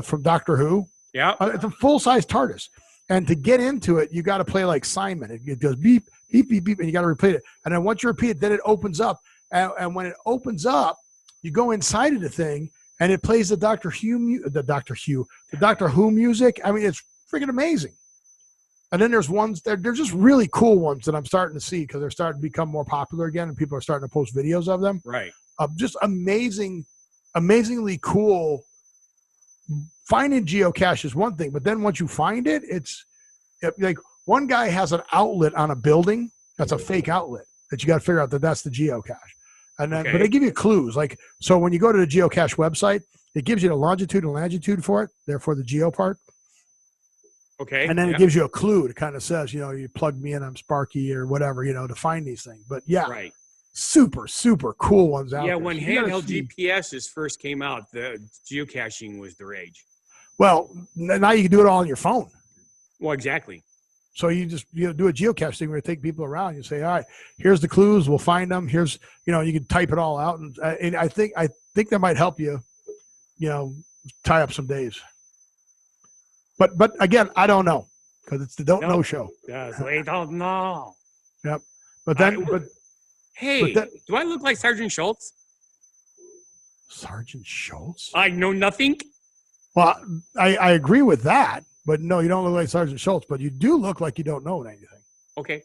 from Doctor Who. Yeah. It's a full-size TARDIS. And to get into it, you got to play like Simon. It goes beep, beep, beep, beep, and you got to repeat it. And then once you repeat it, then it opens up. And when it opens up, you go inside of the thing, and it plays the Doctor Who music. I mean, it's freaking amazing. And then there's ones they're just really cool ones that I'm starting to see because they're starting to become more popular again, and people are starting to post videos of them. Right. Just amazingly cool. Finding geocache is one thing, but then once you find it, it's like one guy has an outlet on a building that's a fake outlet that you got to figure out that that's the geocache. And then, but they give you clues. Like, so when you go to the geocache website, it gives you the longitude and latitude for it, therefore the geo part. Okay. And then it gives you a clue. It kind of says, you plug me in, I'm Sparky or whatever, to find these things. But yeah, super, super cool ones out there. Yeah, when handheld GPSs first came out, the geocaching was the rage. Well, now you can do it all on your phone. Well, exactly. So you just do a geocache thing where you take people around. You say, all right, here's the clues. We'll find them. Here's, you can type it all out. And I think that might help you, tie up some days. But again, I don't know because it's the don't know show. Yes, we don't know. Yep. But then, do I look like Sergeant Schultz? Sergeant Schultz? I know nothing. Well, I agree with that, but no, you don't look like Sergeant Schultz, but you do look like you don't know anything. Okay.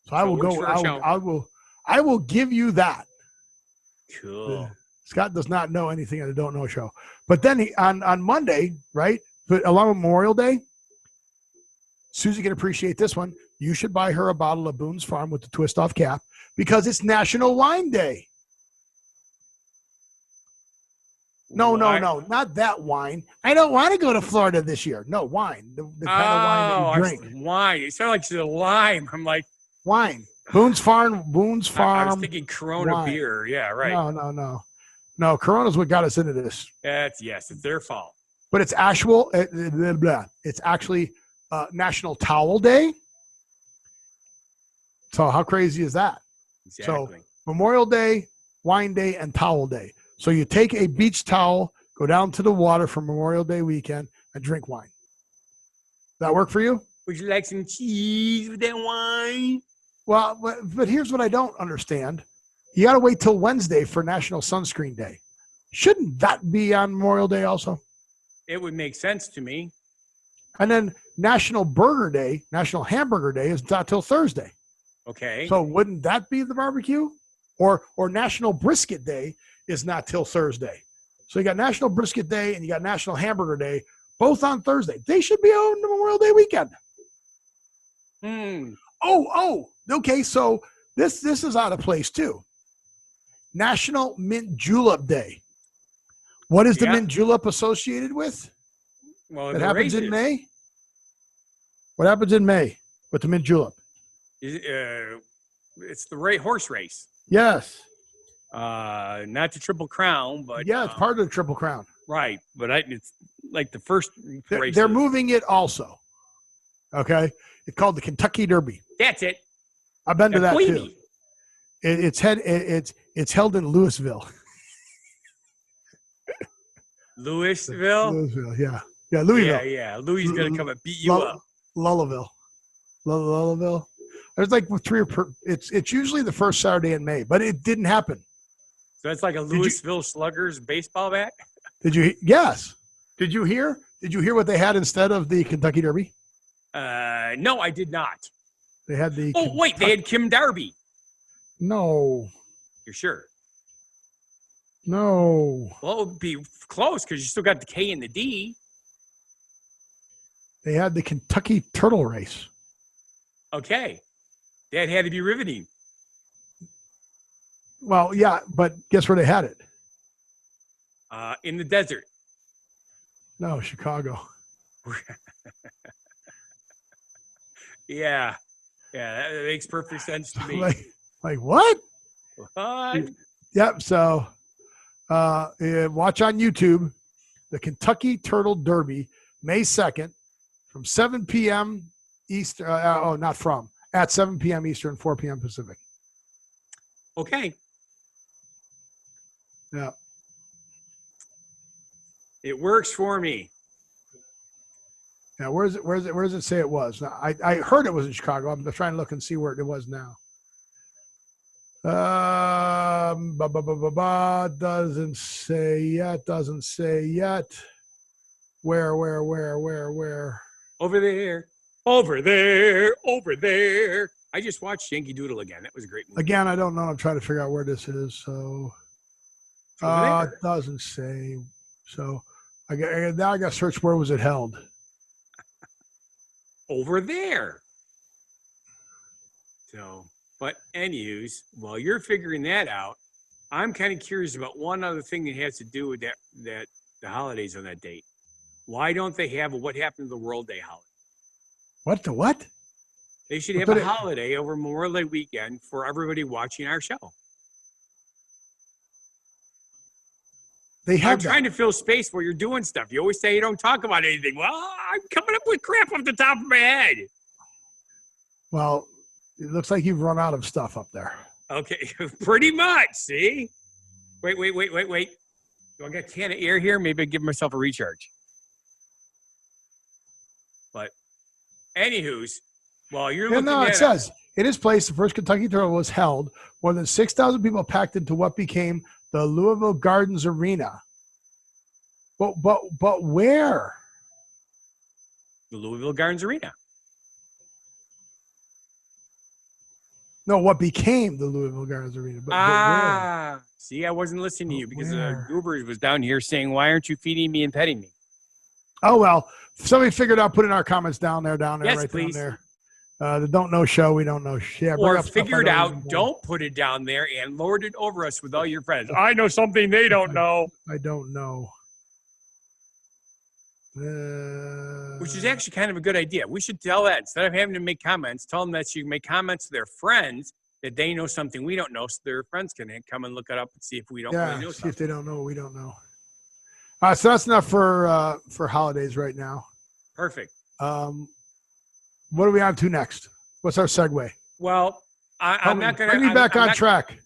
So I will go. I will give you that. Cool. Scott does not know anything at the Don't Know show. But then on Monday, right, along with Memorial Day, Susie can appreciate this one. You should buy her a bottle of Boone's Farm with the twist off cap Because it's National Wine Day. No, What? not that wine. I don't want to go to Florida this year. No, wine. The kind of wine that you drink. Wine. It sounded like it's a lime. I'm like, wine. Boone's Farm. I was thinking Corona wine. beer. Yeah, right. No, Corona's what got us into this. Yes, it's their fault. But it's actual. It's actually National Towel Day. So how crazy is that? Exactly. So Memorial Day, Wine Day, and Towel Day. So you take a beach towel, go down to the water for Memorial Day weekend, and drink wine. That work for you? Would you like some cheese with that wine? Well, but here's what I don't understand. You got to wait till Wednesday for National Sunscreen Day. Shouldn't that be on Memorial Day also? It would make sense to me. And then National Burger Day, National Hamburger Day is not till Thursday. Okay. So wouldn't that be the barbecue? Or National Brisket Day is not till Thursday. So you got National Brisket Day and you got National Hamburger Day, both on Thursday. They should be on the Memorial Day weekend. Okay. So this is out of place too. National Mint Julep Day. What is the mint julep associated with? Well, it happens in May. What happens in May with the mint julep? It's the horse race. Yes. Not the Triple Crown, but it's part of the Triple Crown. Right, but it's like the first race. They're moving it also. Okay, it's called the Kentucky Derby. That's it. I've been to that too. It's held in Louisville. Louisville, yeah, Louisville. Yeah. Louis is gonna come and beat you up. Lullville. There's like it's usually the first Saturday in May, but it didn't happen. So it's like a Louisville Sluggers baseball bat. Yes. Did you hear what they had instead of the Kentucky Derby? No, I did not. They had the. They had Kim Darby. No. You're sure? No. Well, it would be close because you still got the K and the D. They had the Kentucky Turtle Race. Okay. That had to be riveting. Well, yeah, but guess where they had it? In the desert. No, Chicago. Yeah, that makes perfect sense to me. Like what? What? Yep. So, watch on YouTube, the Kentucky Turtle Derby, May 2nd, from 7 p.m. Eastern. At 7 p.m. Eastern, 4 p.m. Pacific. Okay. Yeah. It works for me. Now, where does it say it was? Now, I heard it was in Chicago. I'm trying to look and see where it was now. Doesn't say yet. Where? Over there. I just watched Yankee Doodle again. That was a great movie. Again, I don't know. I'm trying to figure out where this is. So, it doesn't say. So, now I got to search where was it held. Over there. So, but anyways, while you're figuring that out, I'm kind of curious about one other thing that has to do with that the holidays on that date. Why don't they have a What Happened to the World Day holiday? What the what? They should have a holiday over Memorial Day weekend for everybody watching our show. I'm trying to fill space where you're doing stuff. You always say you don't talk about anything. Well, I'm coming up with crap off the top of my head. Well, it looks like you've run out of stuff up there. Okay, pretty much. See? Wait. Do I got a can of air here? Maybe I give myself a recharge. But, anywho's, while you're looking at it says, in its place, the first Kentucky Turtle was held. More than 6,000 people packed into what became the Louisville Gardens Arena. But where? The Louisville Gardens Arena. No, what became the Louisville Gardens Arena. But where? See, I wasn't listening to you because Goobers was down here saying, why aren't you feeding me and petting me? Oh, well, somebody figured out putting our comments down there, yes, right please. down there. The don't know show. We don't know shit. Or figure it out. Don't put it down there and lord it over us with all your friends. I know something they don't know. I don't know. Which is actually kind of a good idea. We should tell that instead of having to make comments, tell them that you can make comments to their friends that they know something we don't know, so their friends can come and look it up and see if we don't really know see something. If they don't know, we don't know. So that's enough for holidays right now. Perfect. What do we on to next? What's our segue? Well, I'm not going to bring me back on track.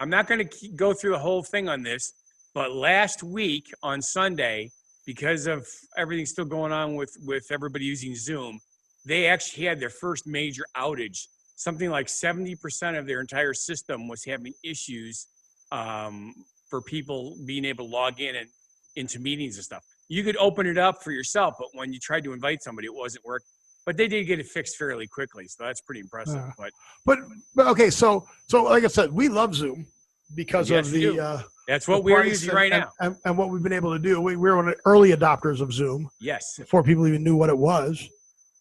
I'm not going to go through the whole thing on this, but last week on Sunday, because of everything still going on with everybody using Zoom, they actually had their first major outage. Something like 70% of their entire system was having issues for people being able to log in and into meetings and stuff. You could open it up for yourself, but when you tried to invite somebody, it wasn't working. But they did get it fixed fairly quickly, so that's pretty impressive. But okay, so like I said, we love Zoom because of the. That's what we're using right now, and what we've been able to do. We were one of the early adopters of Zoom. Yes, before people even knew what it was.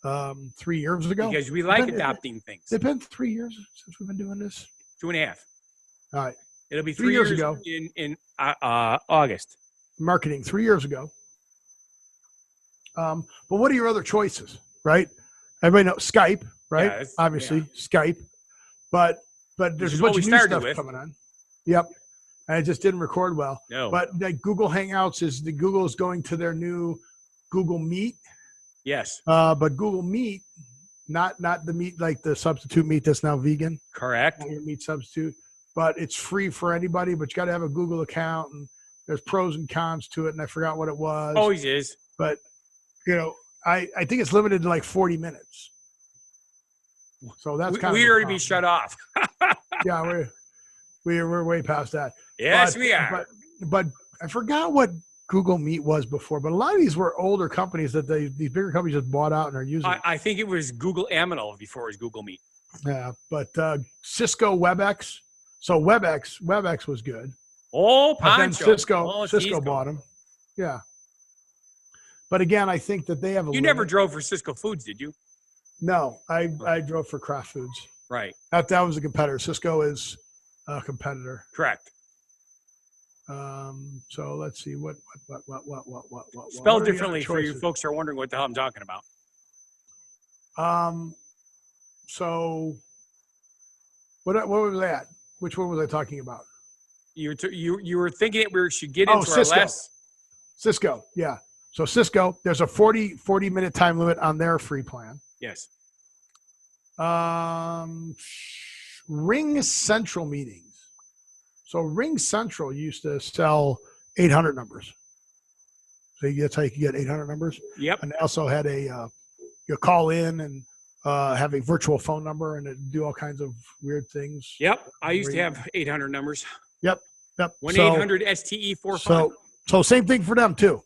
3 years ago, because we like adopting things. It's been 3 years since we've been doing this. 2.5. All right, it'll be 3 years ago in August. Marketing 3 years ago. But what are your other choices? Right, everybody knows Skype, right? Yeah, obviously Skype, but there's a bunch of new stuff coming on. Yep, and it just didn't record well. No, but like Google Hangouts Google is going to their new Google Meet. Yes. But Google Meet, not the meat like the substitute meat that's now vegan. Correct. Not your meat substitute, but it's free for anybody. But you got to have a Google account, and there's pros and cons to it. And I forgot what it was. Always is. But I think it's limited to like 40 minutes. So that's kind of we'd already be shut off. Yeah, we're way past that. Yes, we are. But I forgot what Google Meet was before, but a lot of these were older companies that these bigger companies just bought out and are using. I think it was Google Aminal before it was Google Meet. Yeah, but Cisco WebEx. So WebEx was good. Oh, Poncho. Cisco bought them. Yeah. But again, I think that they have a You never drove for Cisco Foods, did you? No, I drove for Kraft Foods. Right. That was a competitor. Cisco is a competitor. Correct. So let's see what spelled differently for you folks who are wondering what the hell I'm talking about. So what was that? Which one was I talking about? You were thinking that we should get into Cisco. our last Cisco, yeah. So Cisco, there's a 40 minute time limit on their free plan. Yes. Ring Central meetings. So Ring Central used to sell 800 numbers. So that's how you could get 800 numbers. Yep. And they also had you call in and have a virtual phone number and it do all kinds of weird things. Yep. I used to have 800 numbers. Yep. 1-800-STE-4. So same thing for them too.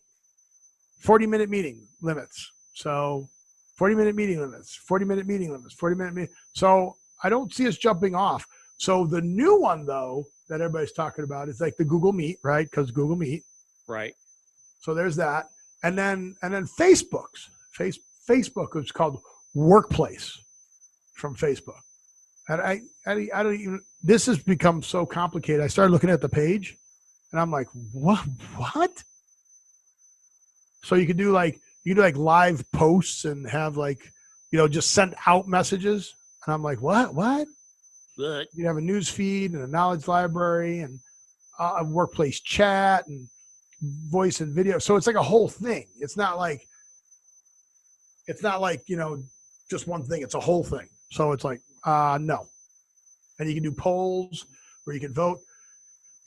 40-minute meeting limits. So 40-minute meeting limits, 40-minute meeting limits, 40-minute meeting. So I don't see us jumping off. So the new one though, that everybody's talking about is like the Google Meet, right? Because Google Meet. Right. So there's that. And then Facebook is called Workplace from Facebook. And I don't even, this has become so complicated. I started looking at the page and I'm like, what? So you could do like live posts and have like, just send out messages. And I'm like, what? You have a news feed and a knowledge library and a workplace chat and voice and video. So it's like a whole thing. It's not like just one thing. It's a whole thing. So it's like, no. And you can do polls where you can vote.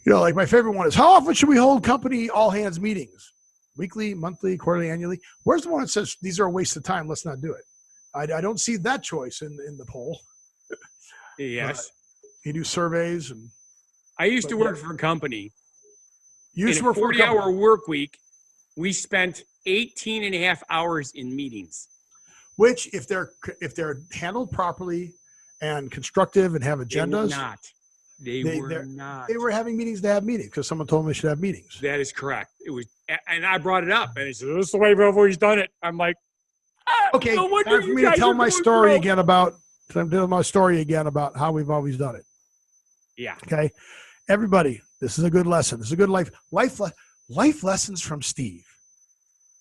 Like my favorite one is, how often should we hold company all hands meetings? Weekly, monthly, quarterly, annually? Where's the one that says these are a waste of time? Let's not do it. I don't see that choice in the poll. Yes. You do surveys. And I used to work for a company. In a 40-hour work week, we spent 18 and a half hours in meetings. Which, if they're handled properly and constructive and have agendas, They were not. They were having meetings to have meetings because someone told them they should have meetings. That is correct. It was, and I brought it up, and he said, "This is the way we've always done it." I'm like, Okay, No wonder time for you me to guys tell are my going story broke. again about. I'm telling my story again about how we've always done it. Yeah. Okay, everybody, this is a good lesson. This is a good life lessons from Steve.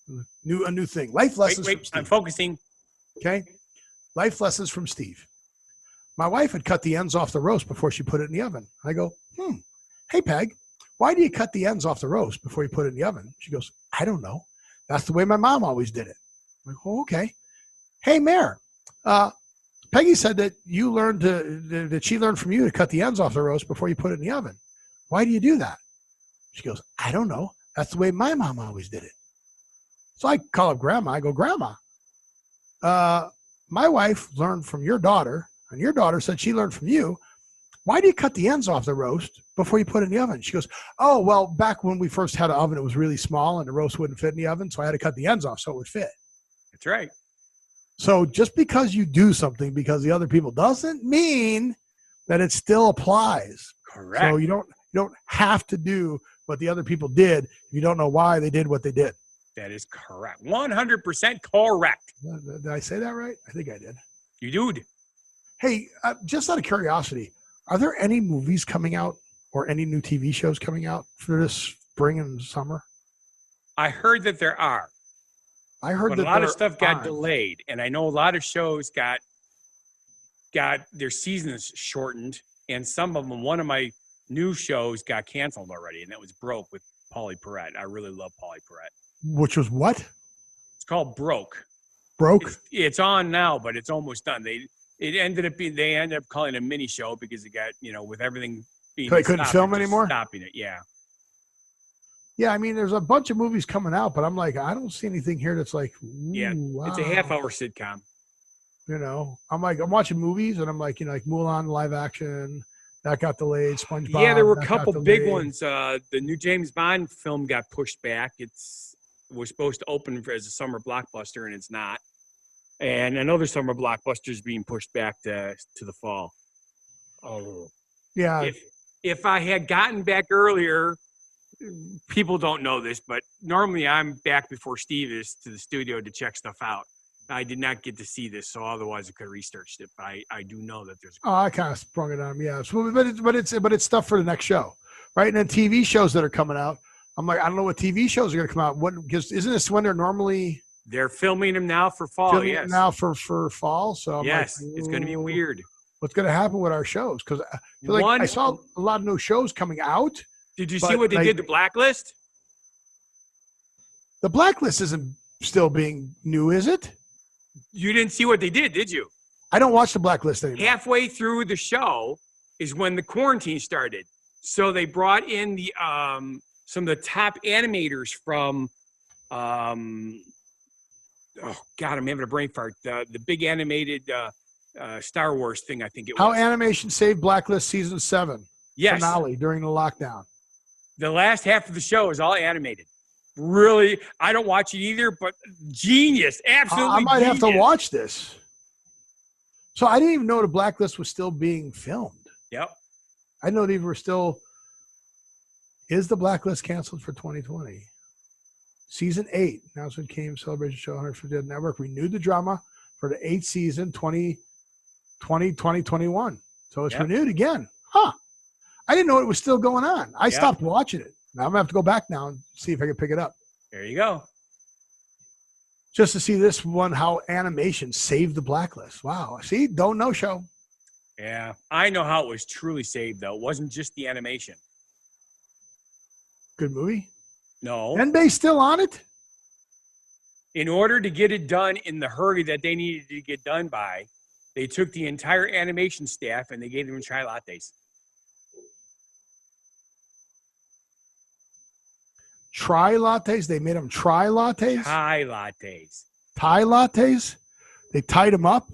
A new thing. Life lessons from Wait. Steve. I'm focusing. Okay, life lessons from Steve. My wife had cut the ends off the roast before she put it in the oven. I go, hey, Peg, why do you cut the ends off the roast before you put it in the oven? She goes, I don't know. That's the way my mom always did it. I'm like, oh, okay. Hey, Mare, Peggy said that that she learned from you to cut the ends off the roast before you put it in the oven. Why do you do that? She goes, I don't know. That's the way my mom always did it. So I call up Grandma. I go, Grandma, my wife learned from your daughter, and your daughter said she learned from you. Why do you cut the ends off the roast before you put it in the oven? She goes, oh, well, back when we first had an oven, it was really small and the roast wouldn't fit in the oven. So I had to cut the ends off so it would fit. That's right. So just because you do something because the other people doesn't mean that it still applies. Correct. So you don't have to do what the other people did if you don't know why they did what they did. That is correct. 100% correct. Did I say that right? I think I did. You dude. Hey, just out of curiosity, are there any movies coming out or any new TV shows coming out for this spring and summer? I heard that there are. I heard but that a lot of there stuff got aren't. delayed, and I know a lot of shows got their seasons shortened, and some of them. One of my new shows got canceled already, and that was Broke with Pauly Perrette. I really love Pauly Perrette. Which was what? It's called Broke. Broke? It's on now, but it's almost done. They ended up calling it a mini show because it got, with everything being So they couldn't film anymore? Stopping it, yeah. Yeah, I mean, there's a bunch of movies coming out, but I'm like, I don't see anything here that's like, wow. It's a half-hour sitcom. I'm watching movies, and I'm like, like Mulan live action, that got delayed. SpongeBob. Yeah, there were a couple big ones. The new James Bond film got pushed back. It was supposed to open as a summer blockbuster, and it's not. And another summer blockbuster is being pushed back to the fall. Oh, yeah. If I had gotten back earlier, people don't know this, but normally I'm back before Steve is to the studio to check stuff out. I did not get to see this, so otherwise I could have researched it. But I do know that there's. Oh, I kind of sprung it on him, yeah. So, but it's stuff for the next show, right? And then TV shows that are coming out. I'm like, I don't know what TV shows are going to come out. Because isn't this when they're normally? They're filming them now for fall. Filming them now for fall. So I'm yes, like, it's going to be weird. What's going to happen with our shows? Because I feel like I saw a lot of new shows coming out. Did you see what they did to Blacklist? The Blacklist isn't still being new, is it? You didn't see what they did you? I don't watch the Blacklist anymore. Halfway through the show is when the quarantine started. So they brought in the some of the top animators from oh God, I'm having a brain fart. The big animated Star Wars thing, I think it was. How Animation Saved Blacklist Season 7 finale during the lockdown. The last half of the show is all animated. Really, I don't watch it either, but genius, absolutely. I might genius. have to watch this. So I didn't even know the Blacklist was still being filmed. Yep. I didn't know they were still. Is the Blacklist canceled for 2020? Season 8 announcement came. Celebration show 150th network renewed the drama for the 8th season 2020-2021. So it's renewed again. Huh. I didn't know it was still going on. I stopped watching it. Now I'm going to have to go back now and see if I can pick it up. There you go. Just to see this one, how animation saved the Blacklist. Wow. See, don't know show. Yeah. I know how it was truly saved, though. It wasn't just the animation. Good movie? No. Enbei's still on it? In order to get it done in the hurry that they needed to get done by, they took the entire animation staff and they gave them chai lattes. Try lattes? They made them try lattes? Chai lattes. Thai lattes? They tied them up?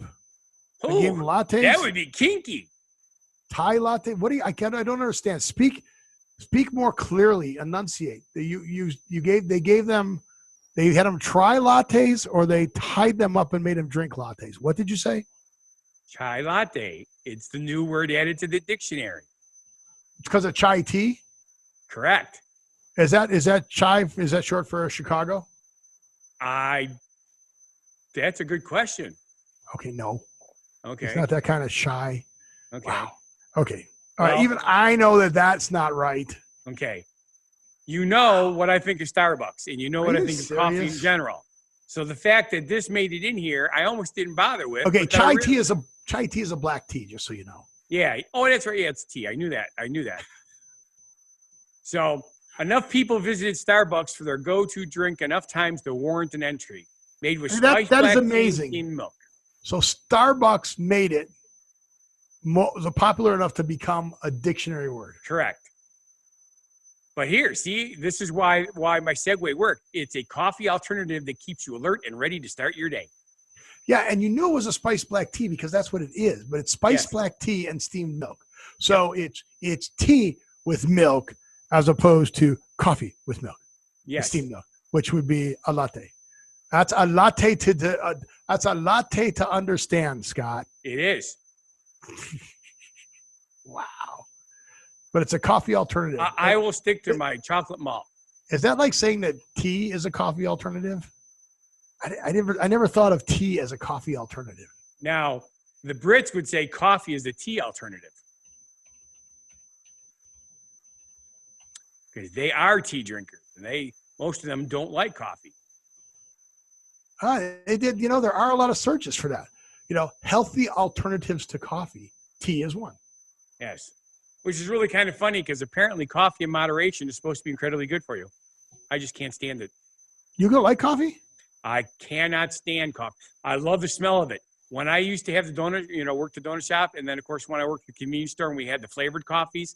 Ooh, they gave them lattes? That would be kinky. Thai latte? What do you, I don't understand. Speak more clearly. Enunciate. They had them try lattes, or they tied them up and made them drink lattes. What did you say? Chai latte. It's the new word added to the dictionary. It's because of chai tea? Correct. Is that chai? Is that short for Chicago? I That's a good question. Okay, no. Okay. He's not that kind of shy. Okay. Wow. Okay. All Well, right. Even I know that that's not right. Okay. You know what I think of Starbucks, and you know what I think of coffee in serious? general. So the fact that this made it in here, I almost didn't bother with. Okay, but then I chai tea is a black tea, just so you know. Yeah. Oh, that's right. Yeah, it's tea. I knew that. So enough people visited Starbucks for their go-to drink enough times to warrant an entry. Made with spiced That is black tea and amazing. steamed milk. So Starbucks made it popular enough to become a dictionary word. Correct. But here, see, this is why my segue worked. It's a coffee alternative that keeps you alert and ready to start your day. Yeah, and you knew it was a spiced black tea because that's what it is. But it's spiced black tea and steamed milk. So it's tea with milk as opposed to coffee with milk. Yes. Steamed milk, which would be a latte. That's a latte to understand, Scott. It is. Wow. But it's a coffee alternative. I will stick to my chocolate malt. Is that like saying that tea is a coffee alternative? I never thought of tea as a coffee alternative. Now, the Brits would say coffee is a tea alternative. Because they are tea drinkers. And most of them don't like coffee. They did, there are a lot of searches for that. Healthy alternatives to coffee. Tea is one. Yes. Which is really kind of funny because apparently coffee in moderation is supposed to be incredibly good for you. I just can't stand it. You don't like coffee? I cannot stand coffee. I love the smell of it. When I used to have the donut, work the donut shop, and then, of course, when I worked at the convenience store and we had the flavored coffees,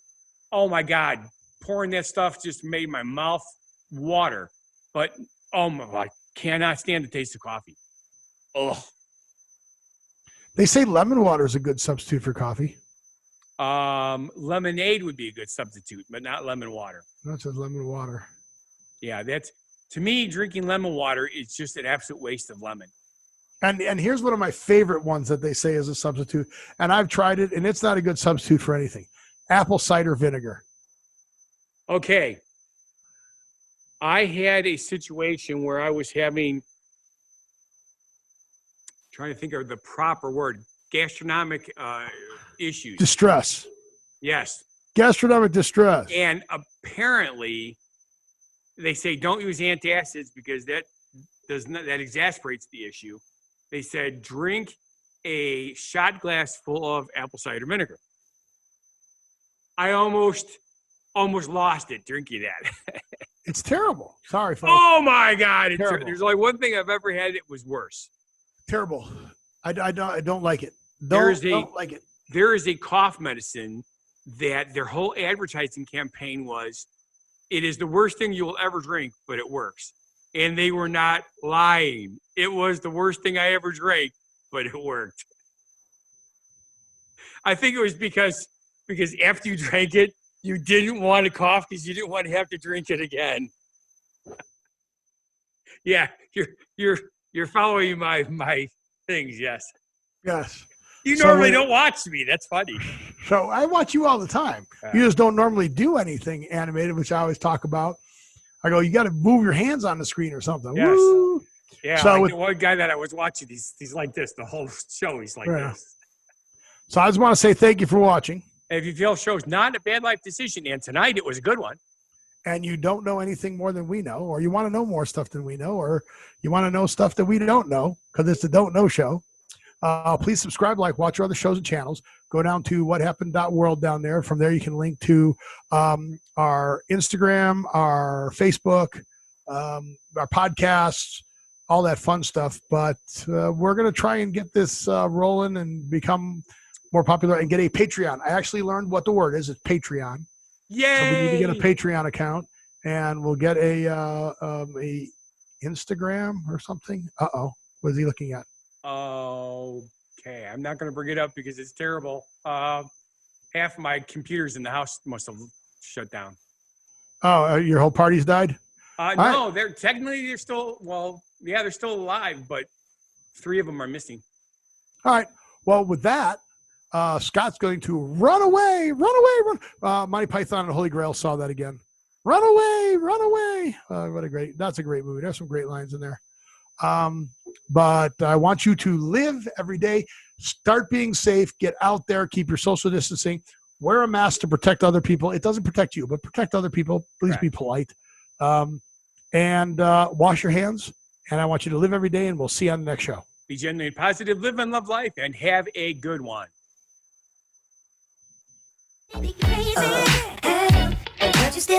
oh, my God, pouring that stuff just made my mouth water. But, I cannot stand the taste of coffee. Ugh. They say lemon water is a good substitute for coffee. Lemonade would be a good substitute, but not lemon water. That's lemon water. Yeah, to me, drinking lemon water is just an absolute waste of lemon. And here's one of my favorite ones that they say is a substitute, and I've tried it, and it's not a good substitute for anything. Apple cider vinegar. Okay. I had a situation where I was trying to think of the proper word, gastronomic issues. Distress. Yes. Gastronomic distress. And apparently they say don't use antacids because that exasperates the issue. They said drink a shot glass full of apple cider vinegar. I almost lost it drinking that. It's terrible. Sorry, folks. Oh my God! Terrible. There's only one thing I've ever had that was worse. Terrible. I don't like it. Don't like it. There is a cough medicine that their whole advertising campaign was, it is the worst thing you will ever drink, but it works. And they were not lying. It was the worst thing I ever drank, but it worked. I think it was because after you drank it, you didn't want to cough because you didn't want to have to drink it again. Yeah, you're following my things, yes. Yes. You normally don't watch me. That's funny. So I watch you all the time. You just don't normally do anything animated, which I always talk about. I go, you got to move your hands on the screen or something. Yes. Woo! Yeah, so like the one guy that I was watching, he's like this. The whole show, he's like this. So I just want to say thank you for watching. And if you feel show's not a bad life decision, and tonight it was a good one. And you don't know anything more than we know, or you want to know more stuff than we know, or you want to know stuff that we don't know, because it's the Don't Know Show. Please subscribe, watch our other shows and channels. Go down to whathappened.world down there. From there, you can link to our Instagram, our Facebook, our podcasts, all that fun stuff. But we're going to try and get this rolling and become more popular and get a Patreon. I actually learned what the word is. It's Patreon. Yay! So we need to get a Patreon account, and we'll get a Instagram or something. What is he looking at? Okay, I'm not going to bring it up because it's terrible. Half of my computers in the house must have shut down. Oh, your whole party's died? No, they're still, they're still alive, but 3 of them are missing. All right. Well, with that, Scott's going to run away. Monty Python and the Holy Grail saw that again. Run away. That's a great movie. There's some great lines in there. But I want you to live every day. Start being safe. Get out there. Keep your social distancing. Wear a mask to protect other people. It doesn't protect you, but protect other people. Please be polite. And wash your hands. And I want you to live every day, and we'll see you on the next show. Be genuinely positive, live and love life, and have a good one. Crazy, and just